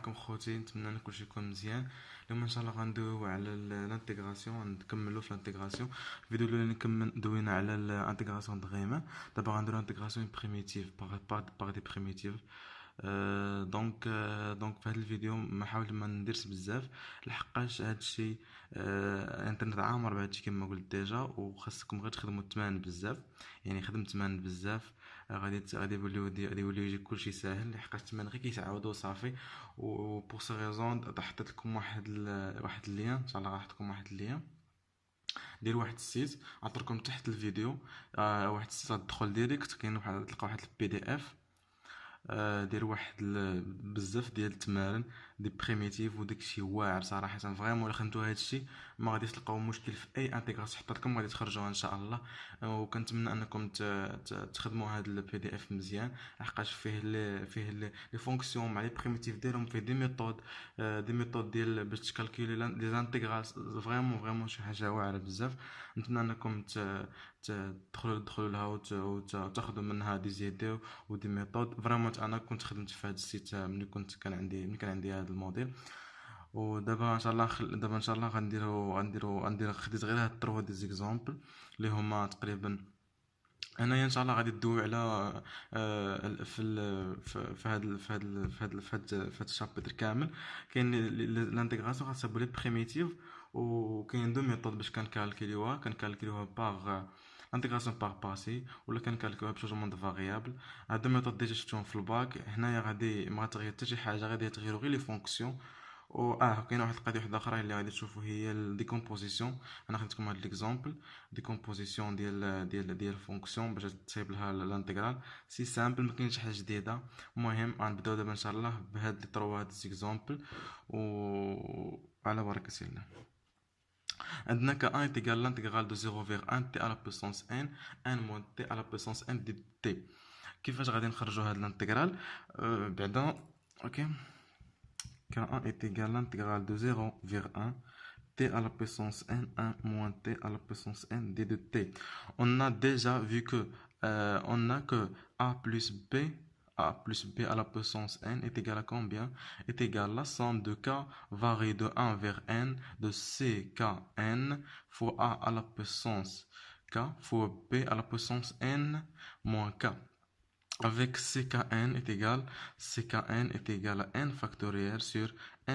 معكم خوتي، نتمنى ان كلشي يكون مزيان. اليوم ان شاء الله غندويو على الانتيغراسيون، غنكملو في الانتيغراسيون. الفيديو الاولاني دوينا على الانتيغراسيون د غيما، دابا غنديرو انتيغراسيون بريميتيف باغ دي بريميتيف. دونك في هذا الفيديو ما حاول ما نديرش بزاف، لحقاش هذا الشيء الانترنت عامر بهذا الشيء كما قلت ديجا، وخاصكم غير تخدموا التمان بزاف. يعني خدمت تمان بزاف غادي يوليو يجي كلشي ساهل، لحقاش التمان غير كيتعاودوا صافي. و بور سي ريزون حطيت لكم واحد اللين، ان شاء الله غنحطكم واحد اللين. دير واحد السيت عطركم تحت الفيديو، واحد السيت غتدخل ديريكت، كاين واحد تلقى واحد البي دي اف. دير واحد بزاف ديال التمارين دي بريميتيف، وداكشي واعر صراحه. فريمون الا خدمتو هادشي ما غاديش تلقاو مشكل في اي انتيغراسيون حطيتكم غادي تخرجوها ان شاء الله. وكنتمنى انكم تخدموا هذا البي دي اف مزيان، لحقاش فيه لي فونكسيون مع لي بريميتيف ديالهم، فيه دي ميثود ديال باش تكالكولي لي زانتيغرال. فريمون شي حاجه واعره بزاف. نتمنى انكم تدخلوا لها وتاخذوا منها دي زيدي ودي ميثود. فريمون انا كنت خدمت في هذا السيت ملي كان عندي هذا الموديل. ودابا ان شاء الله غنديرو خديت غير هاد 3 دي زيكزامبل اللي هما تقريبا. انايا ان شاء الله غادي ندوي على في هاد الشابتر كامل. كاين الانتيغراسيون خاصها لي بريميتيف، وكاين دو ميثود باش كنكالكوليوها باغ انتيغراسيون باغ باسي، ولا كنكالكوليوها بشونجمون دو فاريابل. هاد الميثود ديجا شفتهم في الباك. هنايا غادي ما تغير حتى شي حاجه، غادي تغيروا غير لي فونكسيون. كاين واحد القضيه واحده اخرى اللي غادي تشوفوا، هي الديكومبوزيسيون. انا خديتكم هاد ليكزامبل ديكومبوزيسيون ديال فونكسيون باش تصايب لها الانتيغرال. سي سامبل، ما كاينش حاجه جديده. المهم غنبداو دابا ان شاء الله بهاد لي 3 هاد زيكزامبل، وعلى بركه الله. عندنا ك 1 est égal l'intégrale de 0 vers 1 t à la puissance n 1 moins t à la puissance n de t. كيفاش غادي نخرجوا هاد الانتيغرال؟ بعدا اوكي. ك 1 est égal l'intégrale de 0 vers 1 t à la puissance n 1 moins t à la puissance n d de t. On a déjà vu que a plus b à la puissance n est égal à combien? Est égal à la somme de k varie de 1 vers n de ckn fois a à la puissance k fois b à la puissance n moins k. Avec ckn est égal à n factoriel sur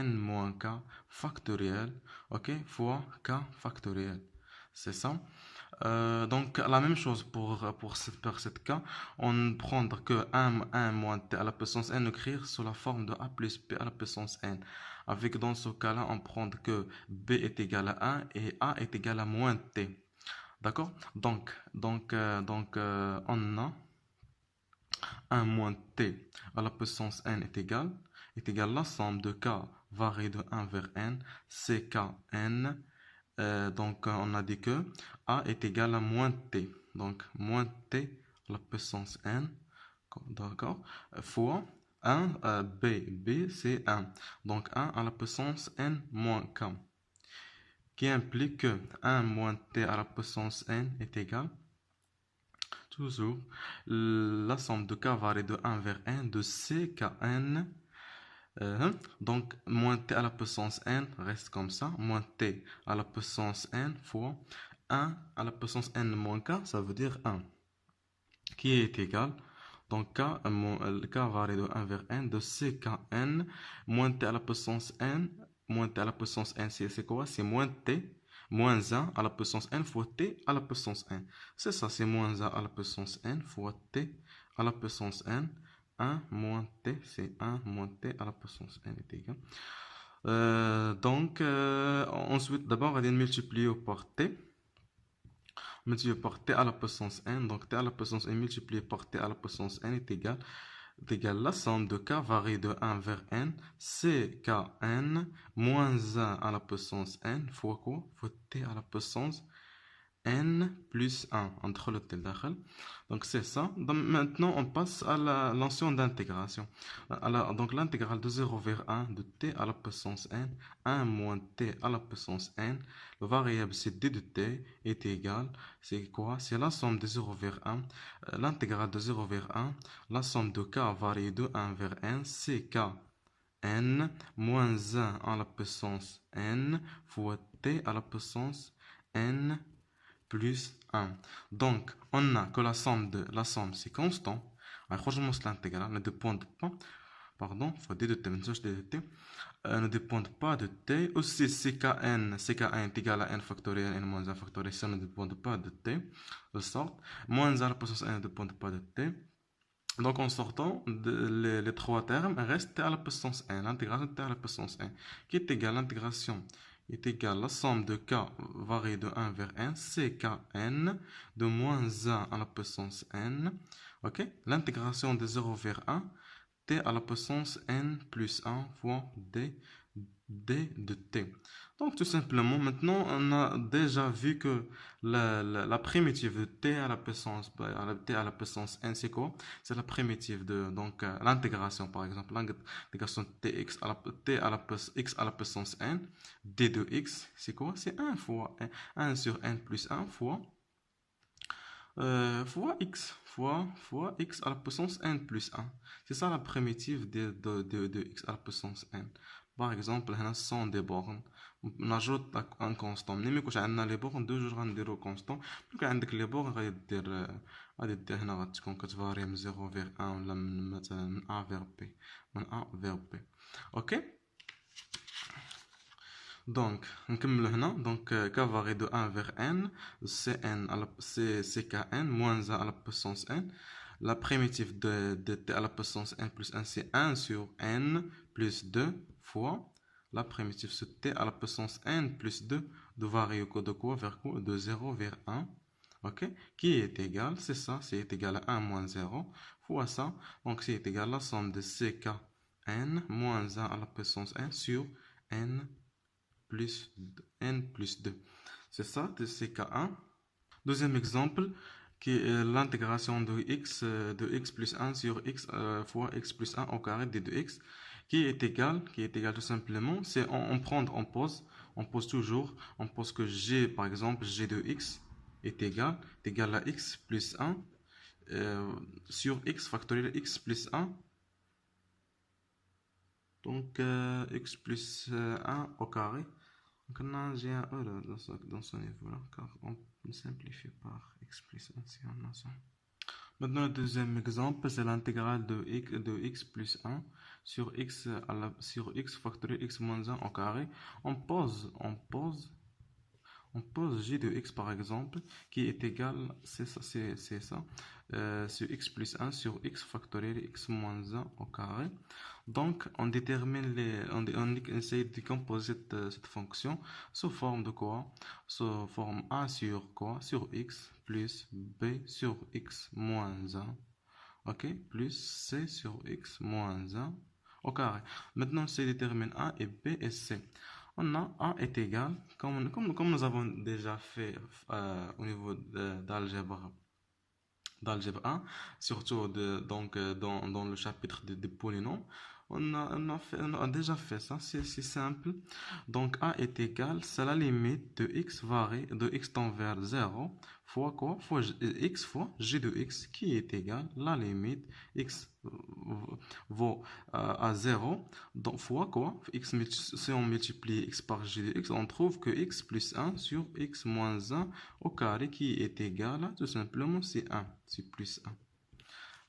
n moins k factoriel, ok, fois k factoriel. C'est ça. Donc la même chose pour cette cas. On prendre que 1 moins t à la puissance n, écrire sous la forme de a plus b à la puissance n. Avec dans ce cas là on prend que b est égal à 1 et a est égal à moins t. D'accord. Donc on a 1 moins t à la puissance n est égal à la somme de k varie de 1 vers n ckn. Donc on a dit que a est égal à moins t, donc moins t à la puissance n, d'accord, fois 1 b c'est 1, donc 1 à la puissance n moins k, qui implique que 1 moins t à la puissance n est égal toujours la somme de k varie de 1 vers n de ckn. Donc moins t à la puissance n reste comme ça, moins t à la puissance n fois 1 à la puissance n moins k, ça veut dire 1, qui est égal, donc k varie de 1 vers n de ckn moins t à la puissance n. Moins t à la puissance n, c'est quoi? C'est moins t moins 1 à la puissance n fois t à la puissance n. C'est ça, c'est moins 1 à la puissance n fois t à la puissance n. 1 moins t, c'est 1 moins t à la puissance n est égal. Ensuite, d'abord, on va multiplier par t. Multiplier par t à la puissance n. Donc, t à la puissance n multiplié par t à la puissance n est égal à la somme de k varie de 1 vers n ckn moins 1 à la puissance n fois quoi? Fois t à la puissance n plus 1 entre le t dakhel. Donc c'est ça. Donc, maintenant on passe à la notion d'intégration. Donc l'intégrale de 0 vers 1 de t à la puissance n 1 moins t à la puissance n, le variable c'est d de t est égal, c'est quoi? C'est la somme de 0 vers 1, l'intégrale de 0 vers 1, la somme de k varie de 1 vers n ck n moins 1 à la puissance n fois t à la puissance n plus 1. Donc, on a que la somme c'est constant. Alors, l'intégrale ne dépend pas, pardon, faut d de t, ne dépendent pas de t. Aussi, ckn est égal à n factoriel, n moins 1 factoriel, ça ne dépend pas de t. De sorte, moins 1 à la puissance n ne dépend pas de t. Donc, en sortant, les trois termes restent t à la puissance n, l'intégration t à la puissance n, qui est égale à l'intégration est égale à la somme de k varié de 1 vers n, ckn de moins 1 à la puissance n. Ok, l'intégration de 0 vers 1, t à la puissance n plus 1 fois d de t. Donc tout simplement, maintenant on a déjà vu que la primitive de t à la puissance n, c'est quoi? C'est la primitive de donc l'intégration, par exemple l'intégration de tx à la x à la puissance n d de x, c'est quoi? C'est 1 fois 1 sur n plus 1 fois fois x à la puissance n plus 1. C'est ça la primitive de x à la puissance n. Par exemple, ce sont des bornes. On ajoute un constant. Mais quand on a les bornes, deux jours on dirait constant. Quand on a les bornes, on va dire que ça varie de 0 vers 1 ou de A vers B. A vers B. Ok? Donc, on commence maintenant. Donc, k varie de 1 vers n, c'est kn moins 1 à la puissance n. La primitive de t à la puissance n plus 1, c'est 1 sur n plus 2 fois la primitive de t à la puissance n plus 2 de varier de quoi vers quoi? De 0 vers 1. Ok? Qui est égal, c'est ça, c'est égal à 1 moins 0 fois ça. Donc, c'est égal à la somme de ckn moins 1 à la puissance n sur n plus n plus 2. C'est ça, de ck1. Deuxième exemple, qui est l'intégration de x plus 1 sur x fois x plus 1 au carré d de x, qui est égal tout simplement, c'est on pose toujours, on pose que g, par exemple, g de x est égal à x plus 1 sur x factoriel x plus 1. Donc, x plus 1 au carré. Donc, j'ai un E dans ce niveau-là, car on simplifie par x plus 1 si on a ça. Maintenant, le deuxième exemple, c'est l'intégrale de x plus 1 sur x factoriel x moins 1 au carré. On pose g de x par exemple, qui est égal, c'est ça, sur x plus 1 sur x factoriel x moins 1 au carré. Donc, on détermine on essaye de décomposer cette fonction sous forme de quoi? Sous forme a sur quoi? Sur x plus b sur x moins 1, ok, plus c sur x moins 1 au carré. Maintenant, on détermine a et b et c. On a a est égal, comme nous avons déjà fait au niveau d'algèbre 1, surtout dans le chapitre des polynômes. On a déjà fait ça, c'est simple. Donc a est égal, c'est la limite de x varie de x tend vers 0 fois quoi? Fois x fois g de x, qui est égal la limite x vaut à 0, donc fois quoi? Si on multiplie x par g de x, on trouve que x plus 1 sur x moins 1 au carré, qui est égal, tout simplement, c'est 1, c'est plus 1.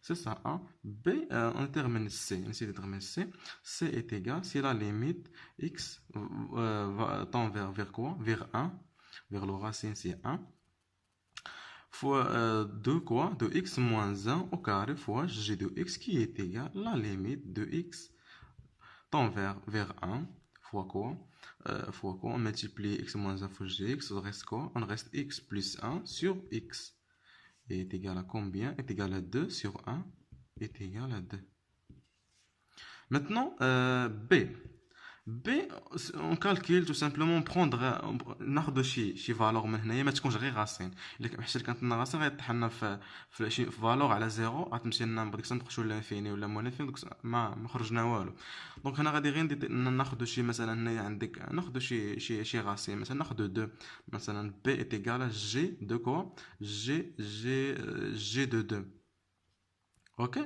C'est ça, A. B, on détermine C. On détermine C. C est égal, c'est la limite x tend vers quoi? Vers 1. Vers le racine, c'est 1. Fois 2 quoi? De x moins 1 au carré fois g de x, qui est égal la limite de x tend vers 1. Fois quoi? On multiplie x moins 1 fois gx. On reste quoi? On reste x plus 1 sur x. Est égal à combien? Est égal à 2 sur 1 est égal à 2. Maintenant, B. B, on calcule tout simplement, on prendra ناخذ شي فالور من هنايا ما تكونش غير غاسين. الا حيت كانت لنا غاسين غيطيح لنا في شي فالور على زيرو، غتمشي لنا بديك الساعه نخرجوا لانفيني ولا موانفين، ما خرجنا والو. دونك هنا غادي غير ناخذ شي مثلا هنايا عندك ناخذ شي غاسين، مثلا ناخذ 2 مثلا B est égal à G de quoi? G de 2. Ok,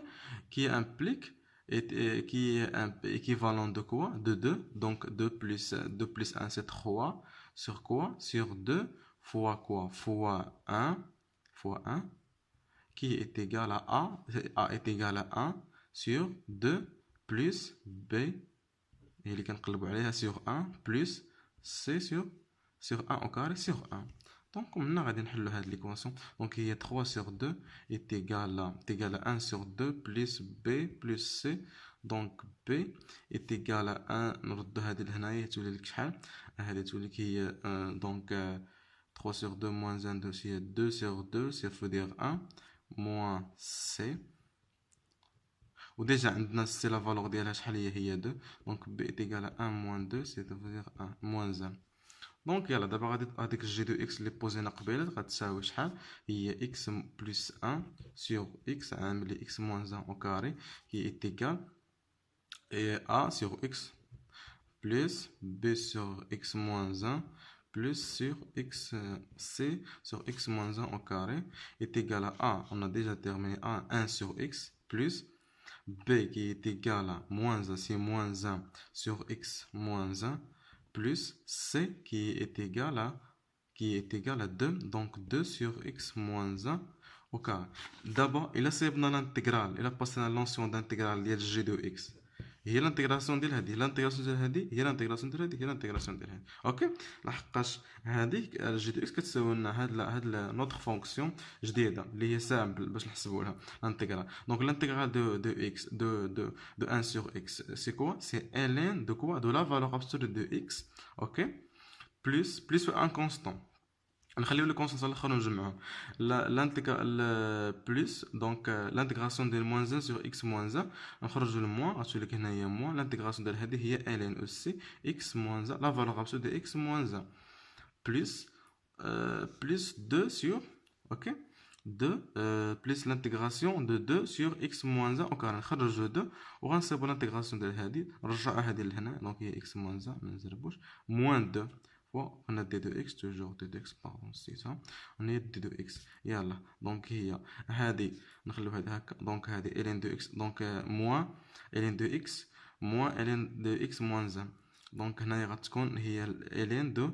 qui implique qui est un équivalent de quoi? De 2. Donc 2 plus 1 c'est 3. Sur quoi? Sur 2 fois quoi? Fois 1 qui est égal à A. A est égal à 1 sur 2 plus B. Et il est sur 1 plus C sur 1 au carré sur 1. Donc, on a cette l'équation. Donc, il y a 3 sur 2 est égal à 1 sur 2 plus B plus C. Donc, B est égal à 1. نرد هذه لهنايا تولي لك شحال؟ هذه تولي لك هي donc 3 sur 2 moins 1 c'est 2 sur 2 ça veut dire 1 moins C. وديجا عندنا سي لا فالور ديالها شحال هي 2. دونك بي ايكال 1 موان 2 سي تفير 1 موان 1. دونك يلا دابا غادي هاديك جي دو اكس اللي بوزينا قبيله غتساوي شحال؟ هي اكس بلس 1 سور اكس عامل لي اكس موان 1 او كاري هي ايكال ا سور اكس بلس بي سور اكس موان 1 plus sur x c sur x moins 1 au carré est égal à a. On a déjà terminé a 1 sur x plus b qui est égal à moins 1, c'est moins 1 sur x moins 1 plus c qui est égal à 2, donc 2 sur x moins 1 au carré. D'abord, il a séparé l'intégrale, il a passé la notion d'intégrale de g de x. هي الانتغراسيون ديال هذه هي الانتغراسيون ديال هذه اوكي لحقاش هذيك جي دو اكس كتساوي لنا هاد نوتر فونكسيون جديده اللي هي سامبل باش نحسبوا لها الانتغرال. دونك الانتغرال دو اكس دو 1 سور اكس سي كوا؟ سي ln دو كوا؟ دو لا فالور ابسولو دو اكس اوكي بلس ان كونستون. نخليو لي كونستانس الاخر ونجمعوهم. الانتيغرال بلس دونك لانتيغراسيون ديال موان 1 سور اكس موان 1 نخرجوا الموان غتولي لك هنايا موان لانتيغراسيون ديال هذه هي ال ان او سي اكس موان 1 لا فالور ابسولو دو اكس موان 1 بلس بلس 2 سور اوكي 2 بلس لانتيغراسيون دو 2 سور اكس موان 1 اوكي نخرجوا 2 وغنصيبوا لانتيغراسيون ديال هذه نرجعوا هذه لهنا دونك هي اكس موان 1 ما نزربوش موان 2 on a d de x toujours d de x pardon c'est ça on est d de x يلا دونك هي هذه نخليو هذه هكا دونك هذه ln de x دونك moins ln de x moins ln de x moins 1 دونك هنايا غتكون هي ln de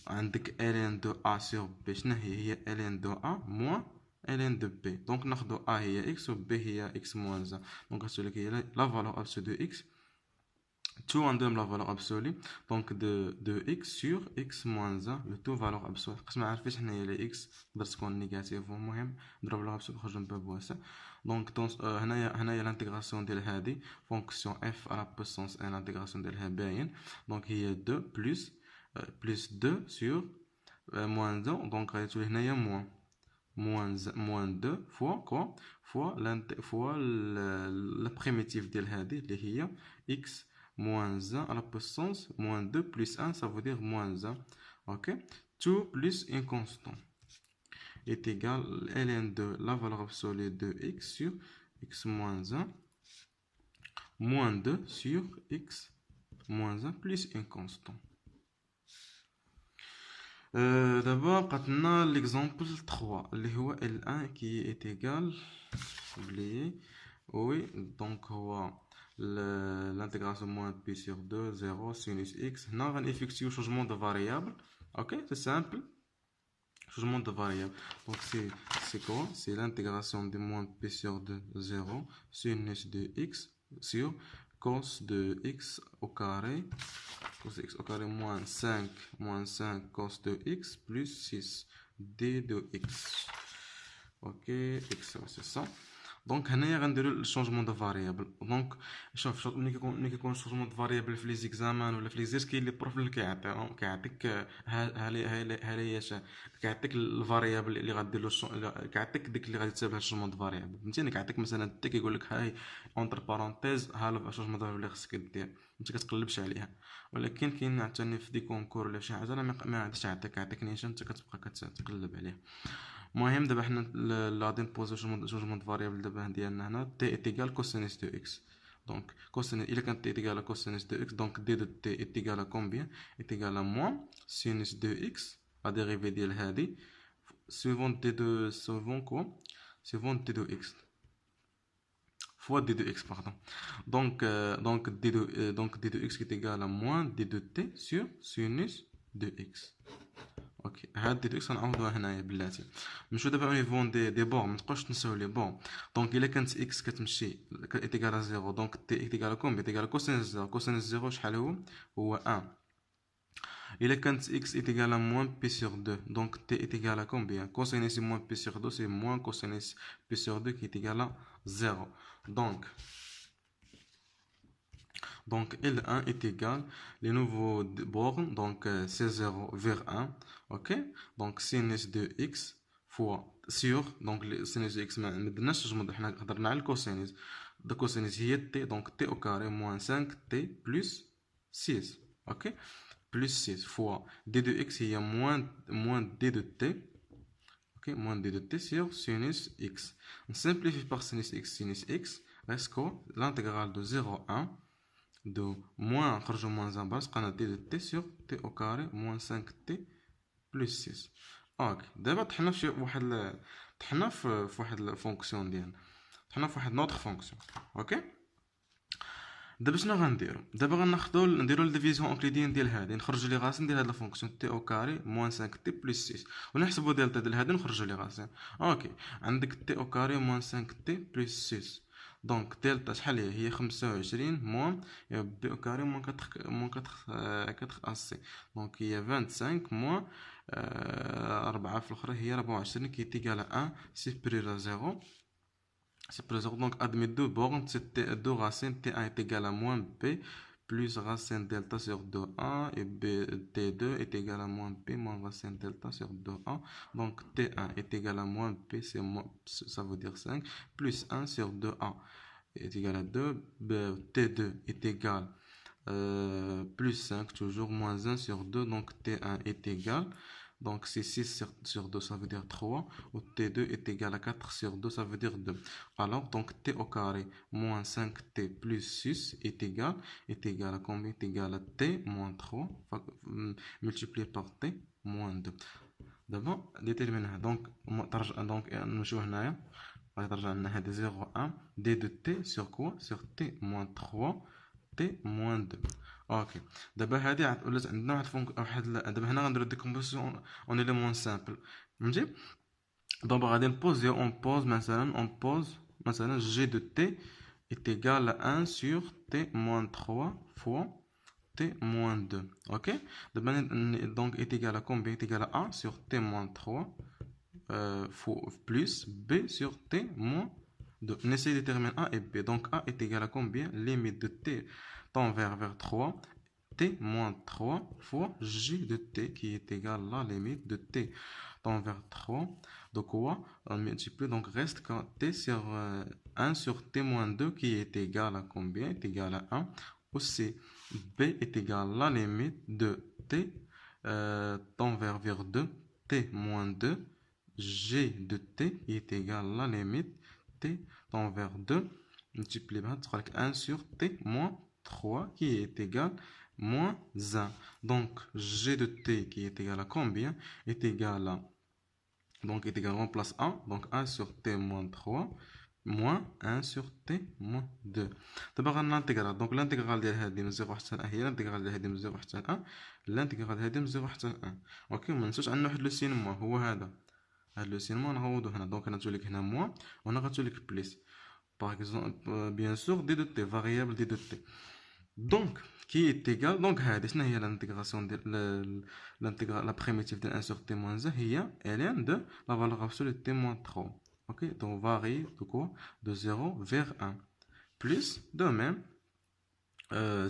عندك ln de a sur b شنو هي ln de a moins ln de b دونك ناخذ a هي x و b هي x moins 1 دونك غتولي لك هي la valeur absolue de x tout en donne la valeur absolue donc de x sur x moins 1 le tout valeur absolue قسم ما عارفينش حنايا لي x تقدر تكون نيجاتيف المهم نضرب لها absolue نخرج من باب واسع دونك هنايا لانتيغراسيون ديال هذه فونكسيون f على puissance 1 لانتيغراسيون ديالها باين دونك هي 2 plus 2 sur moins 1 دونك غادي تولي هنايا moins 2 fois quoi fois la primitive ديال هذه اللي هي x moins 1 à la puissance moins 2 plus 1 ça veut dire moins 1 ok tout plus une constante est égal ln de la valeur absolue de x sur x moins 1 moins 2 sur x moins 1 plus une constante. D'abord قاتلنا l'exemple 3 اللي هو L1 qui est égal oublié oui donc هو l'intégration moins pi sur 2 0 sinus x هنا غنeffectuer changement de variable ok c'est simple changement de variable donc c'est quoi c'est l'intégration de moins pi sur 2 0 sinus de x sur cos de x au carré cos de x au carré moins 5 cos de x plus 6 d de x ok x c'est ça دونك هنايا غنديروا الشونجمون دو فاريابل دونك شوف ملي كيكون شونجمون دو فاريابل في لي زيكزامان ولا في لي زيرس كاين لي بروف اللي كيعطيك كيعطيك الفاريابل اللي غدير له كيعطيك ديك اللي غادي تساب لها الشونجمون دو فاريابل فهمتيني كيعطيك مثلا تي كيقول لك هاي اونتر بارونتيز ها الشونجمون دو فاريابل اللي خصك دير انت كتقلبش عليها ولكن كاين عاوتاني في دي كونكور ولا شي حاجه ما عادش يعطيك نيشان انت كتبقى كتقلب عليه المهم دابا حنا غادي نبوزو شونجمون دو فاريابل دابا ديالنا هنا تي ايكال كوسينيس دو اكس دونك كوسينيس الا كانت تي ايكال كوسينيس دو اكس دونك دي دو تي ايكال كومبيان ايكال موان سينيس دو اكس لا ديريفي ديال هادي سويفون تي دو سويفون كوا سويفون تي دو اكس fois d de x, pardon. Donc d de x qui est égal à moins d de t sur sinus de x. اوكي هاد دي اكس غنعوضوها هنايا بلاتي. نمشيو دابا او نيفو دي بور، متبقاوش تنساو لي بور. دونك الا كانت اكس كتمشي ايتيكال زيرو، دونك تي ايتيكال كومبي ايتيكال كوسينس زيرو. كوسينس زيرو شحال هو 1. الا كانت اكس ايتيكال موان بي سور 2، دونك تي ايتيكال كومبيان كوسينس موان بي سور 2 سي موان كوسينس بي سور 2 qui est égal à 0. Donc L1 est égal, les nouveaux bornes, donc c'est 0 vers 1, ok? Donc sinus de x fois sur, donc le sinus de x, ما عندناش تجمد، حنا هضرنا على الكوسينus. Le cosinus هي t, donc t au carré moins 5t plus 6, ok? Plus 6 fois d de x هي moins d de t, ok? Moins d de t sur sinus x. On simplifie par sinus x, reste quoi? L'intégrale de 0 à 1 de moins خرجوا moins en bas بقى d de t sur t au carré moins 5t plus 6. اوكي دابا طحنا في واحد طحنا في واحد الفونكسيون ديالنا، طحنا في واحد نوتر فونكسيون. اوكي دابا شنو غنديرو؟ دابا غناخدو نديرو الديفيزيون اوكليديين ديال هادي، نخرجو لي غاسين ديال هاد الفونكسيون تي او كاري موان 5 تي بلس 6 ونحسبو دلتا ديال هادي نخرجو لي غاسين. اوكي عندك تي او كاري موان 5 تي بلس 6، دونك دلتا شحال هي 25 موان بي او كاري موان 4 اسي، دونك هي 25 موان 4 في الاخرى هي 24 كي تيكال 1 سيبريور 0. C'est présent, donc admis deux bornes, c'était deux racines, t1 est égal à moins b plus racine delta sur 2a et b t2 est égal à moins b moins racine delta sur 2a. Donc t1 est égal à moins b, ça veut dire 5, plus 1 sur 2a est égal à 2, b, t2 est égal plus 5, toujours moins 1 sur 2, donc t1 est égal. Donc c'est 6 sur 2, ça veut dire 3. Ou T2 est égal à 4 sur 2, ça veut dire 2. Alors, donc T au carré moins 5T plus 6 est égal à combien? Est égal à T moins 3 multiplié par T moins 2. D'abord, déterminer. Donc, نمشيو هنايا غادي ترجع لنا هذا 0 1 D de T sur quoi? Sur T moins 3 T moins 2. اوكي دابا هادي ولات عندنا واحد دابا هنا غنديرو ديكومبوزيسيون اون اليمون سامبل، فهمتي؟ دابا غادي نبوزيو اون بوز مثلا جي دو تي est égal à 1 sur t moins 3 fois t moins 2. Ok, donc est égal à combien? Est égal à 1 sur t moins 3 plus b sur t moins 2. On essaie de déterminer a et b. Donc a est égal à combien? Limite de t tend vers 3, t moins 3 fois j de t qui est égal à la limite de t tend vers 3. Donc quoi? On multiplie, donc reste quand t sur 1 sur t moins 2 qui est égal à combien? Est égal à 1. Aussi b est égal à la limite de t tend vers 2, t moins 2, g de t qui est égal à la limite t tend vers 2 multiplié par 1 sur t moins 3 qui est égal à moins 1. Donc g de t qui est égal à combien? Est égal à, donc est égal, on remplace 1, donc 1 sur t moins 3 moins 1 sur t moins 2. d'abord l'intégrale, donc l'intégrale ديال هذه من 0 حتى 1 هي l'intégrale ديال هذه من 0 حتى 1 l'intégrale هذه من 0 حتى 1. اوكي ما ننساوش عندنا واحد لو سين موا هو هذا لو سين موا نعوضو هنا، دونك انا غتولي هنا موا وهنا غتولي بليس. Par exemple, bien sûr, d de t, variable d de t. Donc, qui est égal, donc, c'est l'intégration de la primitive de 1 sur t moins 1, elle est de la valeur absolue de t moins 3. Ok, donc varie de quoi? De 0 vers 1. Plus, de même,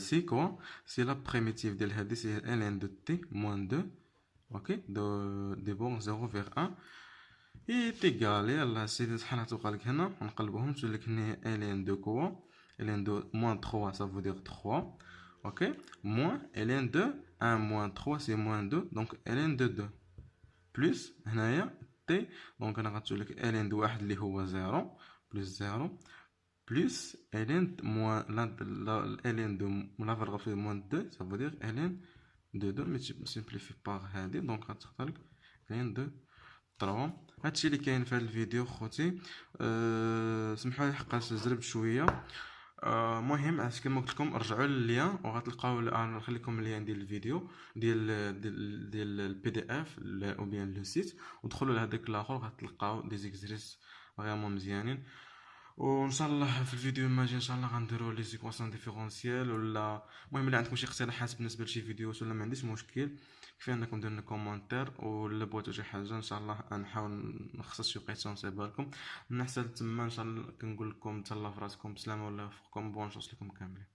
c'est quoi? C'est la primitive de l'hadis, c'est ln de t moins 2. Ok, de bornes 0 vers 1. est égal يلا سيدي شحال غتوقع لك هنا نقلبوهم تولي لك هنا ln de quoi? ln de moins 3 ça veut dire 3. ok, moins ln de 1 moins 3 c'est moins 2, donc ln de 2 plus هنايا t donc هنا غتولي لك ln de 1 اللي هو 0 plus 0 plus ln moins ln de la valeur absolue moins 2 ça veut dire ln de 2 multiplié par هذه، donc غتختار لك ln de 3 هادشي اللي كاين في هذا الفيديو خوتي. سمحوا لي حقاش زربت شويه. مهم علاش كما قلت لكم رجعوا لللين وغتلقاو نخليكم اللين ديال الفيديو ديال البي دي اف او بيان لو سيت، ودخلوا لهذاك الاخر غتلقاو دي زيكزريس فريمون مزيانين. وان شاء الله في الفيديو الماجي ان شاء الله غنديروا لي زيكواسيون ديفيرونسيال، ولا المهم الا عندكم شي اقتراحات بالنسبه لشي فيديوهات ولا ما عنديش مشكل، كفايه انكم ديروا لنا كومونتير، ولا بغيتو شي حاجه ان شاء الله نحاول نخصص شي وقيته ونصيبها لكم. من حسن تما ان شاء الله كنقول لكم تهلاو في راسكم بسلامه ولا يوفقكم، بون شانس لكم كاملين.